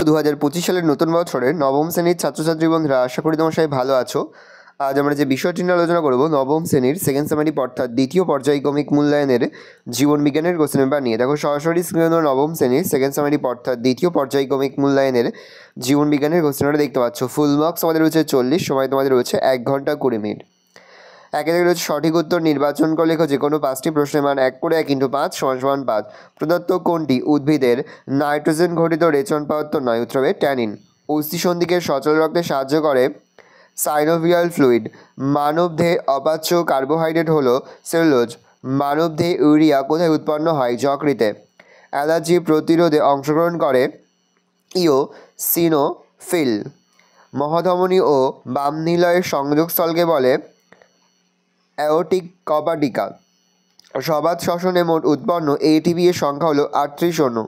2025 সালের নতুন বছরের নবম শ্রেণীর ছাত্রছাত্রী বন্ধুরা, আশা করি তোমার সবাই ভালো আছো। আজ আমরা যে বিষয়টি নিয়ে আলোচনা করব নবম শ্রেণীর সেকেন্ড সেমিস্টার অর্থাৎ দ্বিতীয় পর্যায়ক্রমিক মূল্যায়নের জীবন বিজ্ঞানের কোশ্চেন পেপার নিয়ে। দেখো সরাসরি স্ক্রিনে নবম শ্রেণীর সেকেন্ড সেমিস্টার অর্থাৎ দ্বিতীয় পর্যায়ক্রমিক মূল্যায়নের জীবন বিজ্ঞানের কোশ্চেনটা দেখতে পাচ্ছ। ফুল মার্কস আমাদের রয়েছে 40, সময় তোমাদের রয়েছে 1 ঘন্টা 20 মিনিট। একে থেকে রয়েছে সঠিক উত্তর নির্বাচন করে লেখো যে কোনো 5টি প্রশ্নের মান 1 করে 1 × 5 = 5। প্রদত্ত কোনটি উদ্ভিদের নাইট্রোজেন ঘটিত রেচন পদার্থ নয়? উত্তর হবে ট্যানিন। অস্থিসন্ধিকে সচল রাখতে সাহায্য করে সাইনোভিয়াল ফ্লুইড। মানবদেহে অপাচ্য কার্বোহাইড্রেট হলো সেলুলোজ। মানবদেহে ইউরিয়া কোথায় উৎপন্ন হয়? যকৃতে। অ্যালার্জি প্রতিরোধে অংশগ্রহণ করে ইওসিনোফিল। মহাধমনী ও বাম নিলয়ের সংযোগস্থলকে বলে অ্যাওর্টিক কপাটিকা। সবাত শ্বসনে মোট উৎপন্ন এটিপি এর সংখ্যা হলো 38 অণু।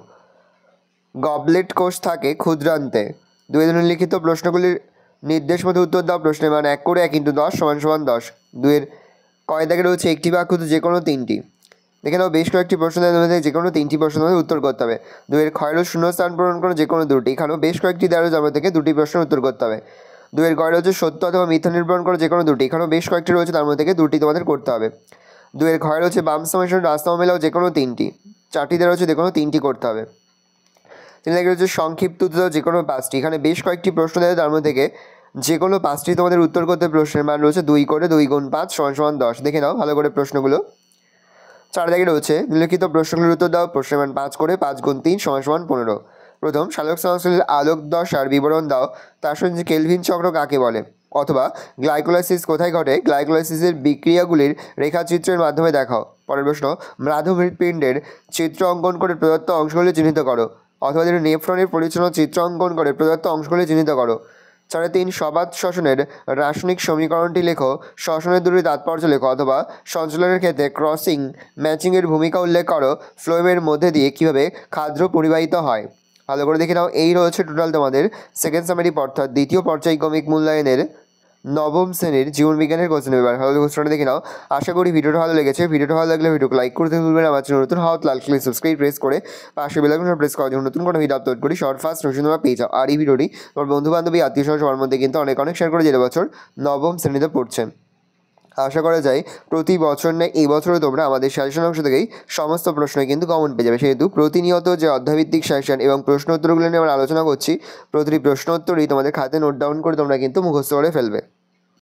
গবলেট কোষ থাকে ক্ষুদ্রান্তে। দুই লিখিত প্রশ্নগুলির নির্দেশ মতো উত্তর দাও। প্রশ্নের মান 1 করে 1 × 10 = 10। দুইয়ের কয় দাগে রয়েছে একটি বা ক্ষুদ্র যে কোনো তিনটি। দেখে নাও বেশ কয়েকটি প্রশ্নের মধ্যে যে কোনো তিনটি প্রশ্নের মধ্যে উত্তর করতে হবে। দুইয়ের ক্ষয়ের শূন্যস্থান পূরণ করো যে কোনো দুটি। এখানেও বেশ কয়েকটি দেওয়া জমা থেকে দুটি প্রশ্নের উত্তর করতে হবে। দুইয়ের গয় রয়েছে সত্য অথবা মিথ্যা নির্ধারণ করো যে কোনো দুটি। এখানেও বেশ কয়েকটি রয়েছে, তার মধ্যে থেকে দুটি তোমাদের করতে হবে। দুইয়ের ঘয় রয়েছে বাম সমেশন রাস্তা মেলাও যে কোনো তিনটি। চারটি দেওয়া রয়েছে যে কোনো তিনটি করতে হবে। তিন দাগে রয়েছে সংক্ষিপ্ত উত্তর যে কোনো 5টি। এখানে বেশ কয়েকটি প্রশ্ন দেয়, তার মধ্যে থেকে যে কোনো 5টি তোমাদের উত্তর করতে। প্রশ্নের মান রয়েছে 2 করে 2 × 5 = 10। দেখে নাও ভালো করে প্রশ্নগুলো। 4 দাগে রয়েছে নিম্নলিখিত প্রশ্নগুলির উত্তর দাও। প্রশ্নের মান 5 করে 5 × 3 = 15। প্রথম, শালক সংশ্লেষের আলোক দশার বিবরণ দাও। তার সঙ্গে কেলভিন চক্র কাকে বলে? অথবা গ্লাইকোলাইসিস কোথায় ঘটে? গ্লাইকোলাইসিসের বিক্রিয়াগুলির রেখাচিত্রের মাধ্যমে দেখাও। পরের প্রশ্ন, ম্লাধু হৃৎপিণ্ডের চিত্র অঙ্কন করে প্রদত্ত অংশগুলি চিহ্নিত করো। অথবা নেফ্রনের পরিচ্ছন্ন চিত্র অঙ্কন করে প্রদত্ত অংশগুলি চিহ্নিত করো। 3 সবাত শ্বসনের রাসায়নিক সমীকরণটি লেখো। শ্বসনের দুটি তাৎপর্য লেখো। অথবা সঞ্চালনের ক্ষেত্রে ক্রসিং ম্যাচিংয়ের ভূমিকা উল্লেখ করো। ফ্লোয়েমের মধ্যে দিয়ে কীভাবে খাদ্য পরিবাহিত হয়? ভালো করে দেখে নাও। এই রয়েছে টোটাল তোমাদের সেকেন্ড সেমিস্টার অর্থাৎ দ্বিতীয় পর্যায়ক্রমিক মূল্যায়নের নবম শ্রেণীর জীবনবিজ্ঞানের কোশ্চেন পেপার। ভালো কোশ্চেনটা দেখে নাও। আশা করি ভিডিওটা ভালো লেগেছে। ভিডিওটা ভালো লাগলে ভিডিওকে লাইক করতে ভুলবেন না। আমার চ্যানেল নতুন হওয়া লাল ক্লিক সাবস্ক্রাইব প্রেস করে পাশে বেল আইকনটা প্রেস করা যখন নতুন কোনো ভিডিও আপলোড করি শর্ট ফাস্ট নোটিফিকেশন তোমরা পেয়ে যাও। আর এই ভিডিওটি তোমার বন্ধু বান্ধবী আত্মীয় স্বজন সবার মধ্যে কিন্তু অনেক শেয়ার করে যে বছর নবম শ্রেণীতে পড়ছে। আশা করা যায় প্রতি বছর নেই এই বছরও তোমরা আমাদের সাজেশন অংশ থেকেই সমস্ত প্রশ্নই কিন্তু কমন পেয়ে যাবে। সেহেতু প্রতিনিয়ত যে অধ্যায়ভিত্তিক সাজেশন এবং প্রশ্ন উত্তরগুলো নিয়ে আমরা আলোচনা করছি, প্রতিটি প্রশ্ন উত্তরই তোমাদের খাতে নোট ডাউন করে তোমরা কিন্তু মুখস্থ করে ফেলবে।